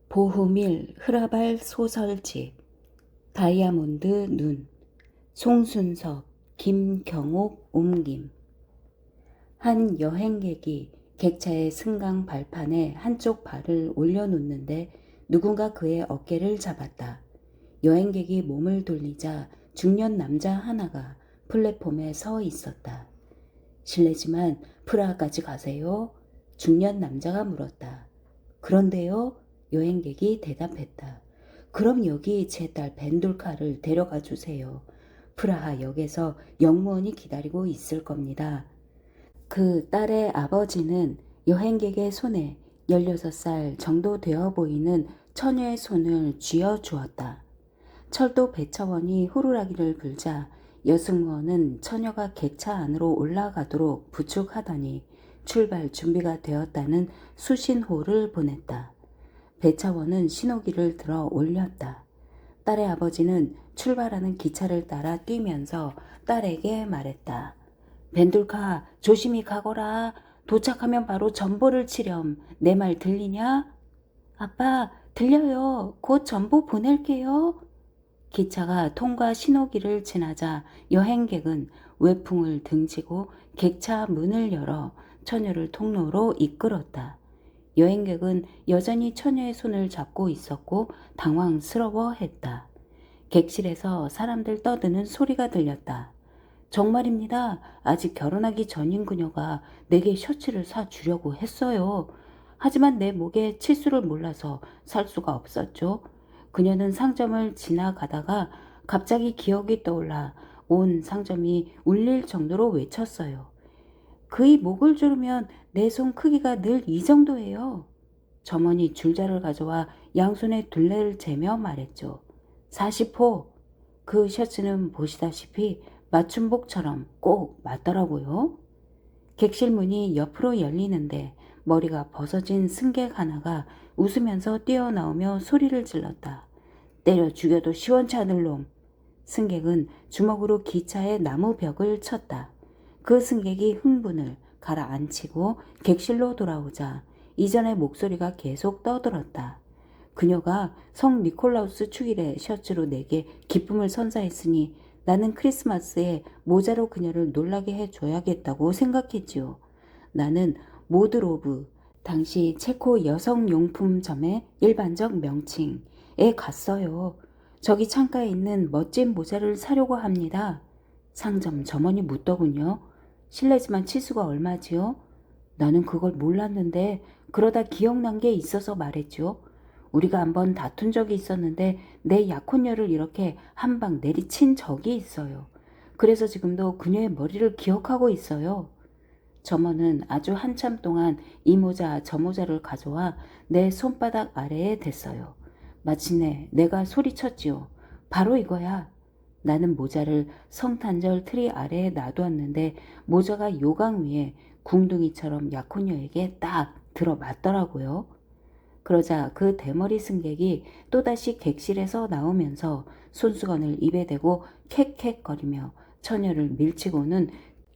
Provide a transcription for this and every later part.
보흐밀 흐라발 소설집 다이아몬드 눈 송순섭 김경옥 옮김. 한 여행객이 객차의 승강 발판에 한쪽 발을 올려놓는데 누군가 그의 어깨를 잡았다. 여행객이 몸을 돌리자 중년 남자 하나가 플랫폼에 서 있었다. 실례지만 프라하까지 가세요? 중년 남자가 물었다. 그런데요? 여행객이 대답했다. 그럼 여기 제 딸 벤둘카를 데려가 주세요. 프라하 역에서 영무원이 기다리고 있을 겁니다. 그 딸의 아버지는 여행객의 손에 16살 정도 되어 보이는 처녀의 손을 쥐어 주었다. 철도 배차원이 호루라기를 불자 여승무원은 처녀가 객차 안으로 올라가도록 부축하더니 출발 준비가 되었다는 수신호를 보냈다. 배차원은 신호기를 들어 올렸다. 딸의 아버지는 출발하는 기차를 따라 뛰면서 딸에게 말했다. 벤둘카, 조심히 가거라. 도착하면 바로 전보를 치렴. 내 말 들리냐? 아빠, 들려요. 곧 전보 보낼게요. 기차가 통과 신호기를 지나자 여행객은 외풍을 등지고 객차 문을 열어 처녀를 통로로 이끌었다. 여행객은 여전히 처녀의 손을 잡고 있었고 당황스러워했다. 객실에서 사람들 떠드는 소리가 들렸다. 정말입니다. 아직 결혼하기 전인 그녀가 내게 셔츠를 사주려고 했어요. 하지만 내 목에 치수를 몰라서 살 수가 없었죠. 그녀는 상점을 지나가다가 갑자기 기억이 떠올라 온 상점이 울릴 정도로 외쳤어요. 그의 목을 조르면 내 손 크기가 늘 이 정도예요. 점원이 줄자를 가져와 양손에 둘레를 재며 말했죠. 40호. 그 셔츠는 보시다시피 맞춤복처럼 꼭 맞더라고요. 객실 문이 옆으로 열리는데 머리가 벗어진 승객 하나가 웃으면서 뛰어나오며 소리를 질렀다. 때려 죽여도 시원치 않을 놈. 승객은 주먹으로 기차의 나무 벽을 쳤다. 그 승객이 흥분을 가라앉히고 객실로 돌아오자 이전의 목소리가 계속 떠들었다. 그녀가 성 니콜라우스 축일에 셔츠로 내게 기쁨을 선사했으니 나는 크리스마스에 모자로 그녀를 놀라게 해줘야겠다고 생각했지요. 나는 모드로브, 당시 체코 여성용품점의 일반적 명칭에 갔어요. 저기 창가에 있는 멋진 모자를 사려고 합니다. 상점 점원이 묻더군요. 실례지만 치수가 얼마지요? 나는 그걸 몰랐는데 그러다 기억난 게 있어서 말했죠. 우리가 한번 다툰 적이 있었는데 내 약혼녀를 이렇게 한 방 내리친 적이 있어요. 그래서 지금도 그녀의 머리를 기억하고 있어요. 점원은 아주 한참 동안 이 모자 저 모자를 가져와 내 손바닥 아래에 댔어요. 마침내 내가 소리쳤지요. 바로 이거야. 나는 모자를 성탄절 트리 아래에 놔두었는데 모자가 요강 위에 궁둥이처럼 약혼녀에게 딱 들어맞더라고요. 그러자 그 대머리 승객이 또다시 객실에서 나오면서 손수건을 입에 대고 캑캑거리며 처녀를 밀치고는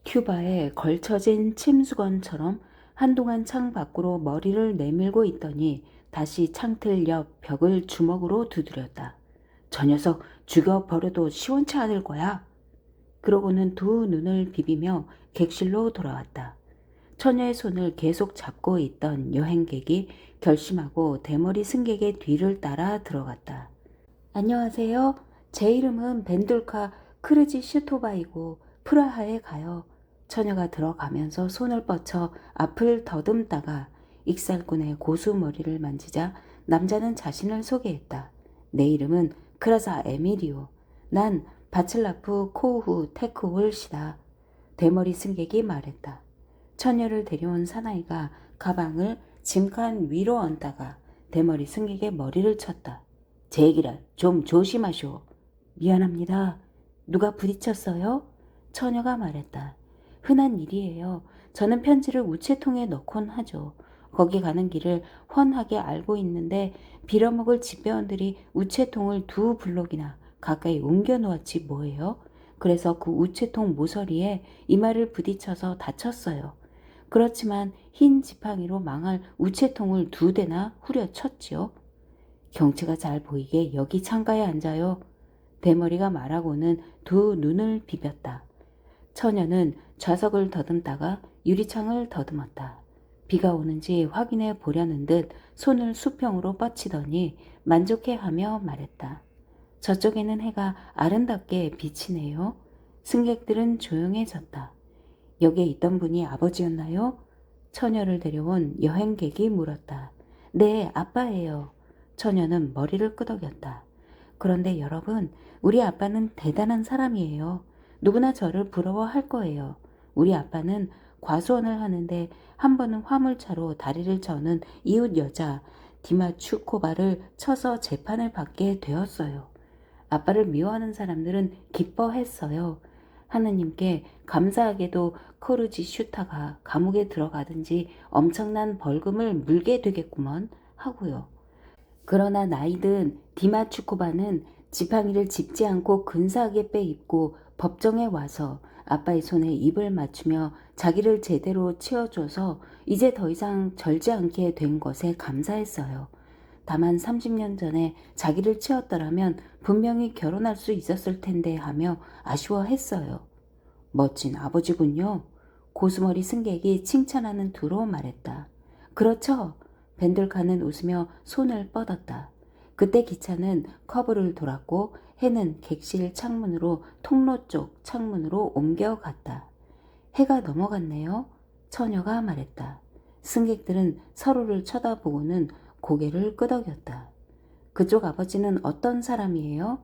큐바에 걸쳐진 침수건처럼 한동안 창 밖으로 머리를 내밀고 있더니 다시 창틀 옆 벽을 주먹으로 두드렸다. 저 녀석 죽여버려도 시원치 않을 거야. 그러고는 두 눈을 비비며 객실로 돌아왔다. 처녀의 손을 계속 잡고 있던 여행객이 결심하고 대머리 승객의 뒤를 따라 들어갔다. 안녕하세요. 제 이름은 벤둘카 크르지슈토바이고 프라하에 가요. 처녀가 들어가면서 손을 뻗쳐 앞을 더듬다가 익살꾼의 고수 머리를 만지자 남자는 자신을 소개했다. 내 이름은 크라사 에미리오. 난 바칠라프 코우후 테크홀시다. 대머리 승객이 말했다. 처녀를 데려온 사나이가 가방을 짐칸 위로 얹다가 대머리 승객의 머리를 쳤다. 제 얘기라 좀 조심하쇼. 미안합니다. 누가 부딪혔어요? 처녀가 말했다. 흔한 일이에요. 저는 편지를 우체통에 넣곤 하죠. 거기 가는 길을 훤하게 알고 있는데 빌어먹을 집배원들이 우체통을 두 블록이나 가까이 옮겨 놓았지 뭐예요. 그래서 그 우체통 모서리에 이마를 부딪혀서 다쳤어요. 그렇지만 흰 지팡이로 망할 우체통을 두 대나 후려쳤지요. 경치가 잘 보이게 여기 창가에 앉아요. 대머리가 말하고는 두 눈을 비볐다. 처녀는 좌석을 더듬다가 유리창을 더듬었다. 비가 오는지 확인해 보려는 듯 손을 수평으로 뻗치더니 만족해하며 말했다. 저쪽에는 해가 아름답게 비치네요. 승객들은 조용해졌다. 여기에 있던 분이 아버지였나요? 처녀를 데려온 여행객이 물었다. 네, 아빠예요. 처녀는 머리를 끄덕였다. 그런데 여러분, 우리 아빠는 대단한 사람이에요. 누구나 저를 부러워할 거예요. 우리 아빠는 과수원을 하는데 한 번은 화물차로 다리를 저는 이웃 여자 디마추코바를 쳐서 재판을 받게 되었어요. 아빠를 미워하는 사람들은 기뻐했어요. 하느님께 감사하게도 코르지 슈타가 감옥에 들어가든지 엄청난 벌금을 물게 되겠구먼 하고요. 그러나 나이든 디마추코바는 지팡이를 짚지 않고 근사하게 빼입고 법정에 와서 아빠의 손에 입을 맞추며 자기를 제대로 치워줘서 이제 더 이상 절지 않게 된 것에 감사했어요. 다만 30년 전에 자기를 치웠더라면 분명히 결혼할 수 있었을 텐데 하며 아쉬워했어요. 멋진 아버지군요. 고수머리 승객이 칭찬하는 투로 말했다. 그렇죠. 벤들카는 웃으며 손을 뻗었다. 그때 기차는 커브를 돌았고 해는 객실 창문으로 통로 쪽 창문으로 옮겨갔다. 해가 넘어갔네요. 처녀가 말했다. 승객들은 서로를 쳐다보고는 고개를 끄덕였다. 그쪽 아버지는 어떤 사람이에요?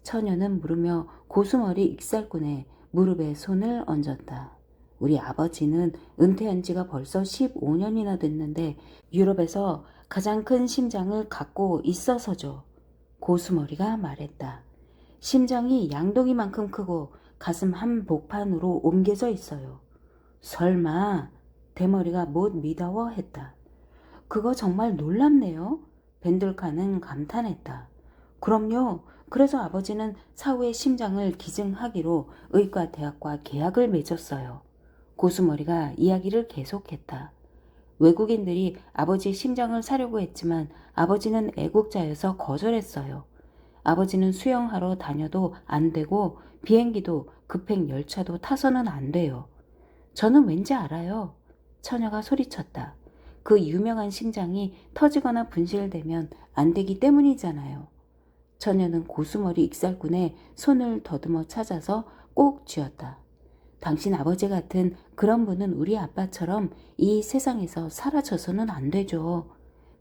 처녀는 물으며 고수머리 익살꾼의 무릎에 손을 얹었다. 우리 아버지는 은퇴한 지가 벌써 15년이나 됐는데 유럽에서 가장 큰 심장을 갖고 있어서죠. 고수머리가 말했다. 심장이 양동이만큼 크고 가슴 한 복판으로 옮겨져 있어요. 설마 대머리가 못 믿어했다. 그거 정말 놀랍네요. 벤들카는 감탄했다. 그럼요. 그래서 아버지는 사후에 심장을 기증하기로 의과대학과 계약을 맺었어요. 고수머리가 이야기를 계속했다. 외국인들이 아버지의 심장을 사려고 했지만 아버지는 애국자여서 거절했어요. 아버지는 수영하러 다녀도 안 되고 비행기도 급행 열차도 타서는 안 돼요. 저는 왠지 알아요. 처녀가 소리쳤다. 그 유명한 심장이 터지거나 분실되면 안 되기 때문이잖아요. 처녀는 고수머리 익살꾼의 손을 더듬어 찾아서 꼭 쥐었다. 당신 아버지 같은 그런 분은 우리 아빠처럼 이 세상에서 사라져서는 안 되죠.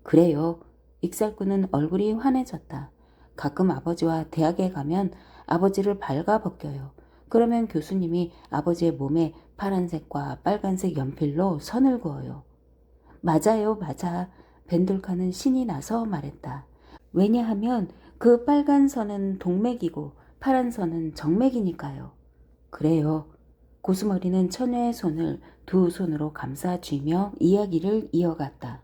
그래요. 익살꾼은 얼굴이 환해졌다. 가끔 아버지와 대학에 가면 아버지를 발가벗겨요. 그러면 교수님이 아버지의 몸에 파란색과 빨간색 연필로 선을 그어요. 맞아요, 맞아. 벤돌카는 신이 나서 말했다. 왜냐하면 그 빨간 선은 동맥이고 파란 선은 정맥이니까요. 그래요. 고수머리는 처녀의 손을 두 손으로 감싸 쥐며 이야기를 이어갔다.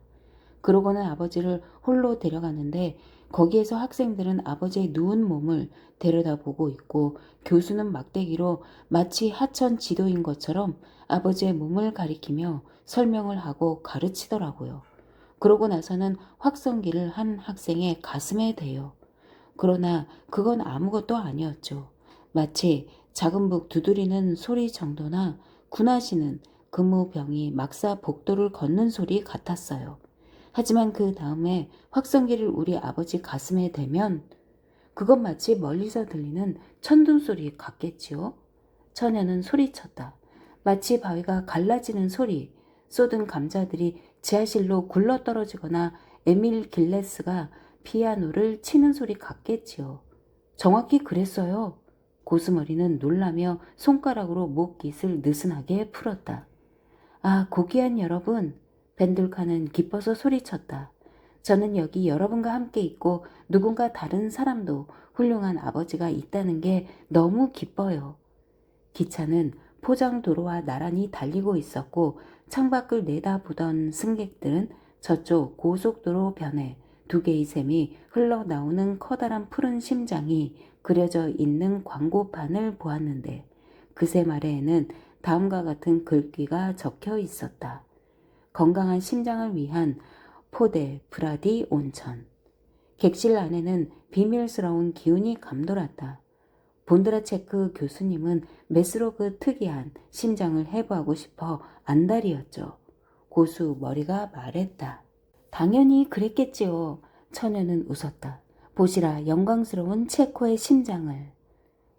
그러고는 아버지를 홀로 데려가는데 거기에서 학생들은 아버지의 누운 몸을 들여다보고 있고 교수는 막대기로 마치 하천 지도인 것처럼 아버지의 몸을 가리키며 설명을 하고 가르치더라고요. 그러고 나서는 확성기를 한 학생의 가슴에 대요. 그러나 그건 아무것도 아니었죠. 마치 작은 북 두드리는 소리 정도나 군하시는 근무병이 막사 복도를 걷는 소리 같았어요. 하지만 그 다음에 확성기를 우리 아버지 가슴에 대면 그건 마치 멀리서 들리는 천둥 소리 같겠지요. 처녀는 소리쳤다. 마치 바위가 갈라지는 소리, 쏟은 감자들이 지하실로 굴러떨어지거나 에밀 길레스가 피아노를 치는 소리 같겠지요. 정확히 그랬어요. 고스머리는 놀라며 손가락으로 목깃을 느슨하게 풀었다. 아, 고귀한 여러분. 벤들카는 기뻐서 소리쳤다. 저는 여기 여러분과 함께 있고 누군가 다른 사람도 훌륭한 아버지가 있다는 게 너무 기뻐요. 기차는 포장도로와 나란히 달리고 있었고 창밖을 내다보던 승객들은 저쪽 고속도로 변에 두 개의 샘이 흘러나오는 커다란 푸른 심장이 그려져 있는 광고판을 보았는데 그 샘 아래에는 다음과 같은 글귀가 적혀 있었다. 건강한 심장을 위한 포데 브라디 온천. 객실 안에는 비밀스러운 기운이 감돌았다. 본드라체크 교수님은 메스로 그 특이한 심장을 해부하고 싶어 안달이었죠. 고수 머리가 말했다. 당연히 그랬겠지요. 처녀는 웃었다. 보시라 영광스러운 체코의 심장을.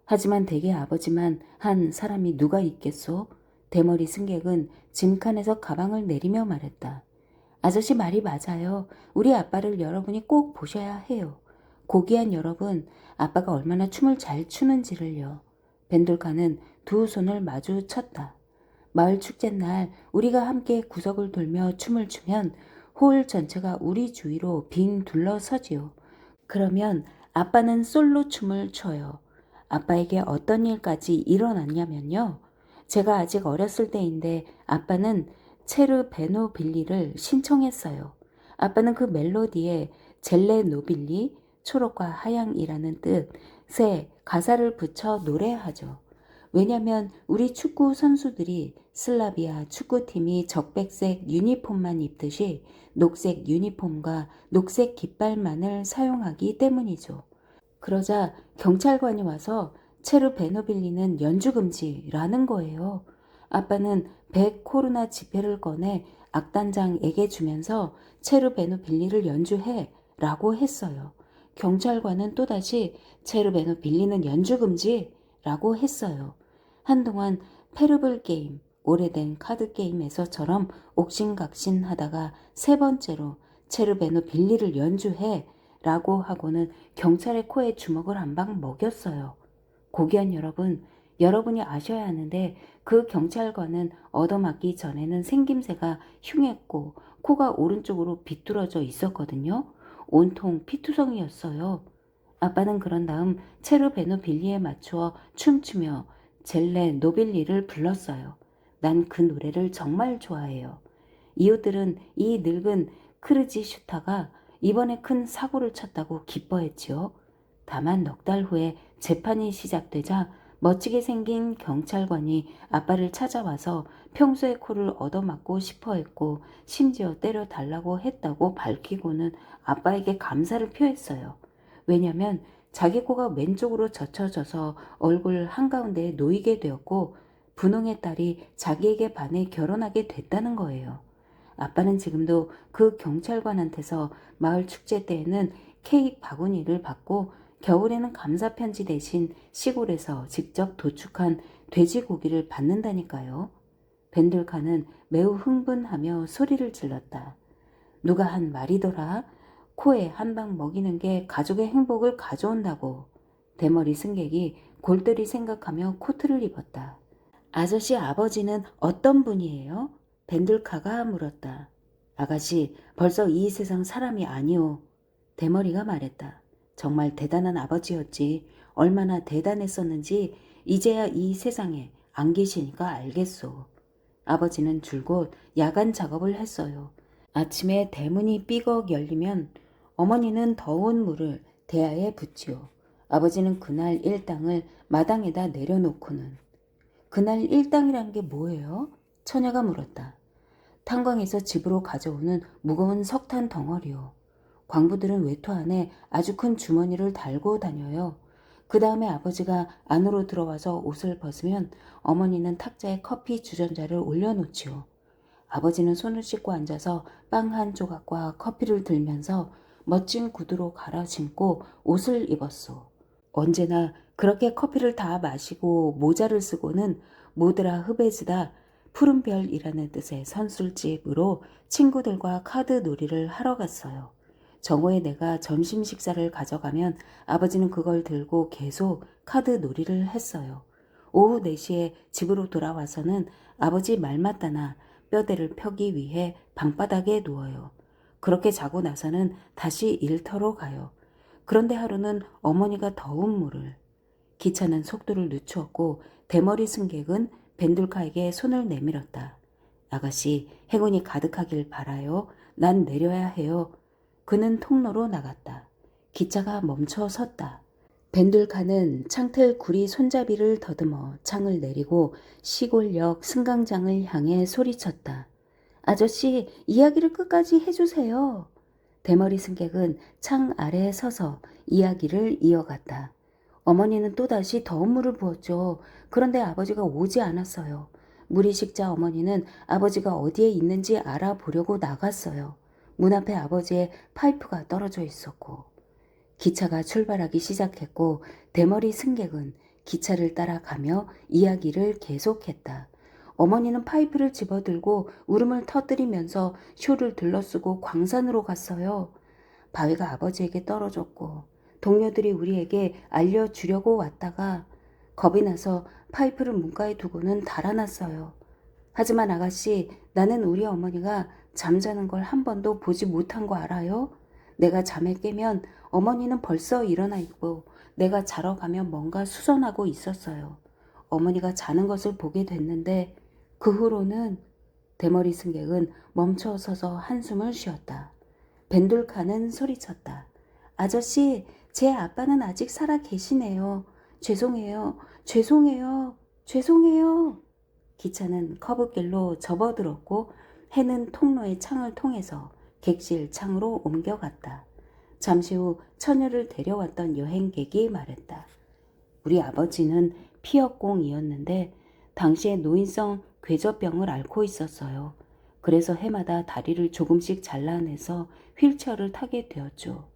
하지만 대개 아버지만 한 사람이 누가 있겠소? 대머리 승객은 짐칸에서 가방을 내리며 말했다. 아저씨 말이 맞아요. 우리 아빠를 여러분이 꼭 보셔야 해요. 고귀한 여러분, 아빠가 얼마나 춤을 잘 추는지를요. 벤돌카는 두 손을 마주 쳤다. 마을 축제날 우리가 함께 구석을 돌며 춤을 추면 홀 전체가 우리 주위로 빙 둘러서지요. 그러면 아빠는 솔로 춤을 춰요. 아빠에게 어떤 일까지 일어났냐면요. 제가 아직 어렸을 때인데 아빠는 체르 베노빌리를 신청했어요. 아빠는 그 멜로디에 젤레 노빌리, 초록과 하양이라는 뜻의 가사를 붙여 노래하죠. 왜냐면 우리 축구 선수들이 슬라비아 축구팀이 적백색 유니폼만 입듯이 녹색 유니폼과 녹색 깃발만을 사용하기 때문이죠. 그러자 경찰관이 와서 체르 베노빌리는 연주금지라는 거예요. 아빠는 100 코로나 지폐를 꺼내 악단장에게 주면서 체르 베노빌리를 연주해 라고 했어요. 경찰관은 또다시 체르 베노빌리는 연주금지 라고 했어요. 한동안 페르블 게임, 오래된 카드 게임에서처럼 옥신각신 하다가 세 번째로 체르 베노빌리를 연주해 라고 하고는 경찰의 코에 주먹을 한 방 먹였어요. 고귀한 여러분, 여러분이 아셔야 하는데 그 경찰관은 얻어맞기 전에는 생김새가 흉했고 코가 오른쪽으로 비뚤어져 있었거든요. 온통 피투성이였어요. 아빠는 그런 다음 체르 베노빌리에 맞추어 춤추며 젤레 노빌리를 불렀어요. 난 그 노래를 정말 좋아해요. 이웃들은 이 늙은 크르지 슈타가 이번에 큰 사고를 쳤다고 기뻐했지요. 다만 넉 달 후에 재판이 시작되자 멋지게 생긴 경찰관이 아빠를 찾아와서 평소에 코를 얻어맞고 싶어 했고 심지어 때려달라고 했다고 밝히고는 아빠에게 감사를 표했어요. 왜냐면 자기 코가 왼쪽으로 젖혀져서 얼굴 한가운데에 놓이게 되었고 분홍의 딸이 자기에게 반해 결혼하게 됐다는 거예요. 아빠는 지금도 그 경찰관한테서 마을 축제 때에는 케이크 바구니를 받고 겨울에는 감사 편지 대신 시골에서 직접 도축한 돼지고기를 받는다니까요. 벤들카는 매우 흥분하며 소리를 질렀다. 누가 한 말이더라. 코에 한 방 먹이는 게 가족의 행복을 가져온다고. 대머리 승객이 골똘히 생각하며 코트를 입었다. 아저씨 아버지는 어떤 분이에요? 벤들카가 물었다. 아가씨, 벌써 이 세상 사람이 아니오. 대머리가 말했다. 정말 대단한 아버지였지. 얼마나 대단했었는지 이제야 이 세상에 안 계시니까 알겠소. 아버지는 줄곧 야간 작업을 했어요. 아침에 대문이 삐걱 열리면 어머니는 더운 물을 대야에 붓지요. 아버지는 그날 일당을 마당에다 내려놓고는 그날 일당이란 게 뭐예요? 처녀가 물었다. 탄광에서 집으로 가져오는 무거운 석탄 덩어리요. 광부들은 외투 안에 아주 큰 주머니를 달고 다녀요. 그 다음에 아버지가 안으로 들어와서 옷을 벗으면 어머니는 탁자에 커피 주전자를 올려놓지요. 아버지는 손을 씻고 앉아서 빵 한 조각과 커피를 들면서 멋진 구두로 갈아 신고 옷을 입었소. 언제나 그렇게 커피를 다 마시고 모자를 쓰고는 모드라 흐베즈다 푸른 별이라는 뜻의 선술집으로 친구들과 카드 놀이를 하러 갔어요. 정오에 내가 점심 식사를 가져가면 아버지는 그걸 들고 계속 카드 놀이를 했어요. 오후 4시에 집으로 돌아와서는 아버지 말 맞다나 뼈대를 펴기 위해 방바닥에 누워요. 그렇게 자고 나서는 다시 일터로 가요. 그런데 하루는 어머니가 더운 물을. 기차는 속도를 늦추었고 대머리 승객은 벤둘카에게 손을 내밀었다. 아가씨, 행운이 가득하길 바라요. 난 내려야 해요. 그는 통로로 나갔다. 기차가 멈춰 섰다. 벤둘카는 창틀 구리 손잡이를 더듬어 창을 내리고 시골역 승강장을 향해 소리쳤다. 아저씨, 이야기를 끝까지 해주세요. 대머리 승객은 창 아래에 서서 이야기를 이어갔다. 어머니는 또다시 더운 물을 부었죠. 그런데 아버지가 오지 않았어요. 물이 식자 어머니는 아버지가 어디에 있는지 알아보려고 나갔어요. 문 앞에 아버지의 파이프가 떨어져 있었고, 기차가 출발하기 시작했고 대머리 승객은 기차를 따라가며 이야기를 계속했다. 어머니는 파이프를 집어들고 울음을 터뜨리면서 쇼를 들러쓰고 광산으로 갔어요. 바위가 아버지에게 떨어졌고 동료들이 우리에게 알려주려고 왔다가 겁이 나서 파이프를 문가에 두고는 달아났어요. 하지만 아가씨, 나는 우리 어머니가 잠자는 걸 한 번도 보지 못한 거 알아요? 내가 잠에 깨면 어머니는 벌써 일어나 있고 내가 자러 가면 뭔가 수선하고 있었어요. 어머니가 자는 것을 보게 됐는데 그 후로는 대머리 승객은 멈춰 서서 한숨을 쉬었다. 벤둘카는 소리쳤다. 아저씨, 제 아빠는 아직 살아 계시네요. 죄송해요. 죄송해요. 죄송해요. 기차는 커브길로 접어들었고 해는 통로의 창을 통해서 객실 창으로 옮겨갔다. 잠시 후 처녀를 데려왔던 여행객이 말했다. 우리 아버지는 피역공이었는데 당시에 노인성 궤저병을 앓고 있었어요. 그래서 해마다 다리를 조금씩 잘라내서 휠체어를 타게 되었죠.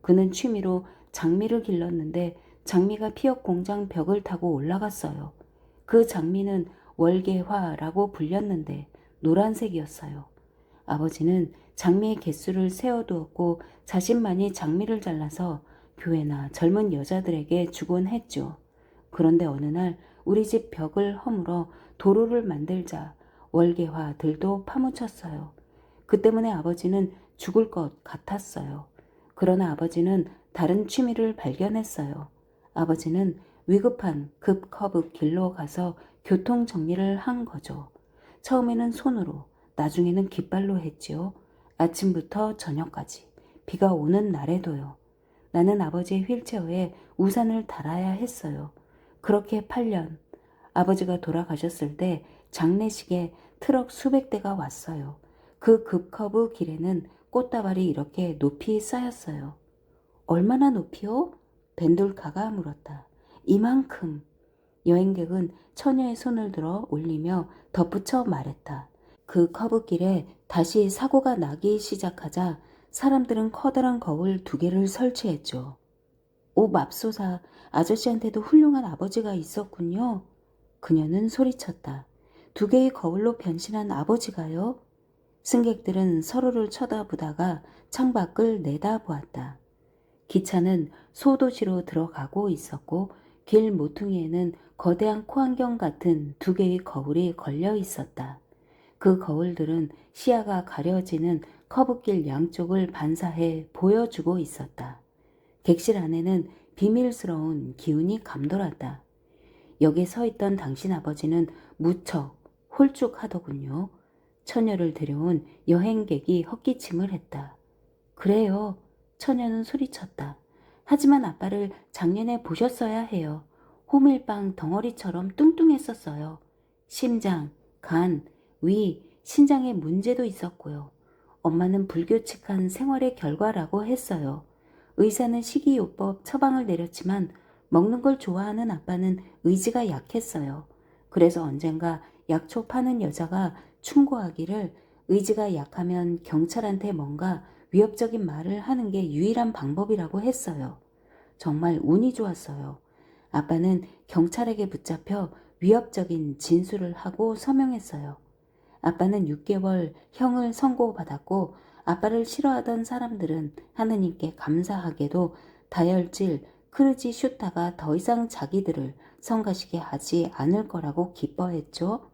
그는 취미로 장미를 길렀는데 장미가 피역 공장 벽을 타고 올라갔어요. 그 장미는 월계화라고 불렸는데 노란색이었어요. 아버지는 장미의 개수를 세어두었고 자신만이 장미를 잘라서 교회나 젊은 여자들에게 주곤 했죠. 그런데 어느 날 우리 집 벽을 허물어 도로를 만들자 월계화들도 파묻혔어요. 그 때문에 아버지는 죽을 것 같았어요. 그러나 아버지는 다른 취미를 발견했어요. 아버지는 위급한 급커브 길로 가서 교통 정리를 한 거죠. 처음에는 손으로, 나중에는 깃발로 했지요. 아침부터 저녁까지, 비가 오는 날에도요. 나는 아버지의 휠체어에 우산을 달아야 했어요. 그렇게 8년, 아버지가 돌아가셨을 때 장례식에 트럭 수백 대가 왔어요. 그 급커브 길에는 꽃다발이 이렇게 높이 쌓였어요. 얼마나 높이요? 벤돌카가 물었다. 이만큼. 여행객은 처녀의 손을 들어 올리며 덧붙여 말했다. 그 커브길에 다시 사고가 나기 시작하자 사람들은 커다란 거울 2개를 설치했죠. 오 맙소사, 아저씨한테도 훌륭한 아버지가 있었군요. 그녀는 소리쳤다. 2개의 거울로 변신한 아버지가요? 승객들은 서로를 쳐다보다가 창밖을 내다보았다. 기차는 소도시로 들어가고 있었고 길 모퉁이에는 거대한 코안경 같은 2개의 거울이 걸려 있었다. 그 거울들은 시야가 가려지는 커브길 양쪽을 반사해 보여주고 있었다. 객실 안에는 비밀스러운 기운이 감돌았다. 역에 서 있던 당신 아버지는 무척 홀쭉하더군요. 처녀를 데려온 여행객이 헛기침을 했다. 그래요. 처녀는 소리쳤다. 하지만 아빠를 작년에 보셨어야 해요. 호밀빵 덩어리처럼 뚱뚱했었어요. 심장, 간, 위, 신장에 문제도 있었고요. 엄마는 불규칙한 생활의 결과라고 했어요. 의사는 식이요법 처방을 내렸지만 먹는 걸 좋아하는 아빠는 의지가 약했어요. 그래서 언젠가 약초 파는 여자가 충고하기를 의지가 약하면 경찰한테 뭔가 위협적인 말을 하는 게 유일한 방법이라고 했어요. 정말 운이 좋았어요. 아빠는 경찰에게 붙잡혀 위협적인 진술을 하고 서명했어요. 아빠는 6개월 형을 선고받았고 아빠를 싫어하던 사람들은 하느님께 감사하게도 다혈질 크르지 슈타가 더 이상 자기들을 성가시게 하지 않을 거라고 기뻐했죠.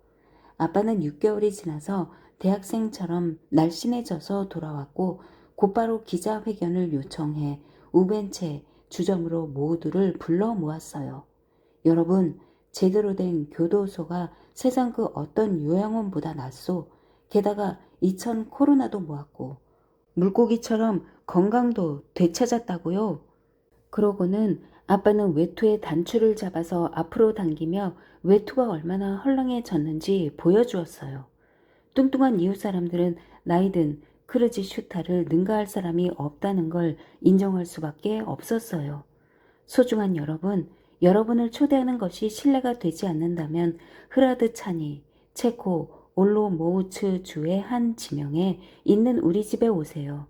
아빠는 6개월이 지나서 대학생처럼 날씬해져서 돌아왔고 곧바로 기자회견을 요청해 우벤체 주점으로 모두를 불러 모았어요. 여러분, 제대로 된 교도소가 세상 그 어떤 요양원보다 낫소. 게다가 2000 코로나도 모았고 물고기처럼 건강도 되찾았다고요. 그러고는 아빠는 외투의 단추를 잡아서 앞으로 당기며 외투가 얼마나 헐렁해졌는지 보여주었어요. 뚱뚱한 이웃 사람들은 나이든 크르지 슈타를 능가할 사람이 없다는 걸 인정할 수밖에 없었어요. 소중한 여러분, 여러분을 초대하는 것이 신뢰가 되지 않는다면 흐라드차니, 체코, 올로모우츠 주의 한 지명에 있는 우리 집에 오세요.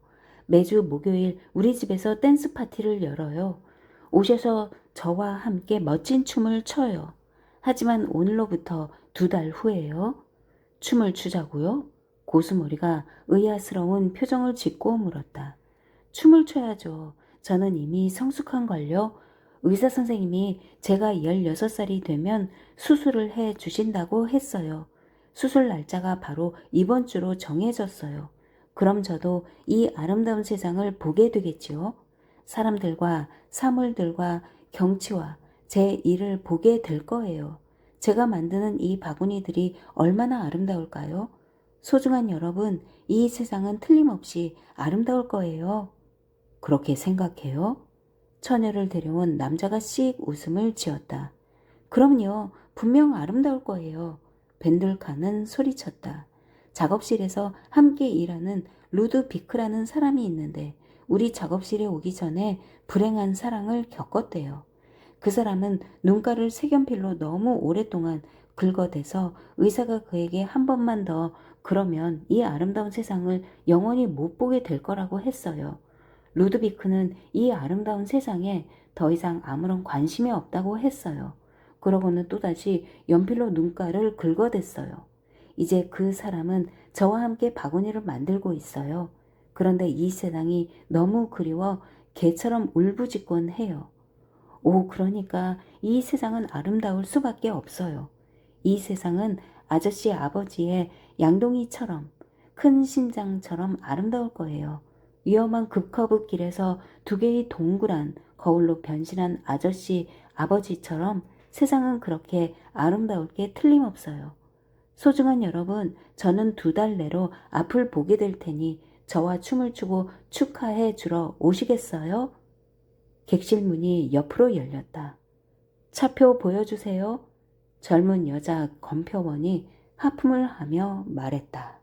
매주 목요일 우리 집에서 댄스 파티를 열어요. 오셔서 저와 함께 멋진 춤을 춰요. 하지만 오늘로부터 2달 후에요. 춤을 추자고요? 고수머리가 의아스러운 표정을 짓고 물었다. 춤을 춰야죠. 저는 이미 성숙한걸요. 의사 선생님이 제가 16살이 되면 수술을 해 주신다고 했어요. 수술 날짜가 바로 이번 주로 정해졌어요. 그럼 저도 이 아름다운 세상을 보게 되겠지요. 사람들과 사물들과 경치와 제 일을 보게 될 거예요. 제가 만드는 이 바구니들이 얼마나 아름다울까요? 소중한 여러분, 이 세상은 틀림없이 아름다울 거예요. 그렇게 생각해요? 처녀를 데려온 남자가 씩 웃음을 지었다. 그럼요, 분명 아름다울 거예요. 벤들카는 소리쳤다. 작업실에서 함께 일하는 루드비크라는 사람이 있는데 우리 작업실에 오기 전에 불행한 사랑을 겪었대요. 그 사람은 눈가를 색연필로 너무 오랫동안 긁어대서 의사가 그에게 한 번만 더 그러면 이 아름다운 세상을 영원히 못 보게 될 거라고 했어요. 루드비크는 이 아름다운 세상에 더 이상 아무런 관심이 없다고 했어요. 그러고는 또다시 연필로 눈가를 긁어댔어요. 이제 그 사람은 저와 함께 바구니를 만들고 있어요. 그런데 이 세상이 너무 그리워 개처럼 울부짖곤 해요. 오, 그러니까 이 세상은 아름다울 수밖에 없어요. 이 세상은 아저씨 아버지의 양동이처럼 큰 심장처럼 아름다울 거예요. 위험한 급커브 길에서 2개의 동그란 거울로 변신한 아저씨 아버지처럼 세상은 그렇게 아름다울 게 틀림없어요. 소중한 여러분, 저는 2달 내로 앞을 보게 될 테니 저와 춤을 추고 축하해 주러 오시겠어요? 객실 문이 옆으로 열렸다. 차표 보여주세요. 젊은 여자 검표원이 하품을 하며 말했다.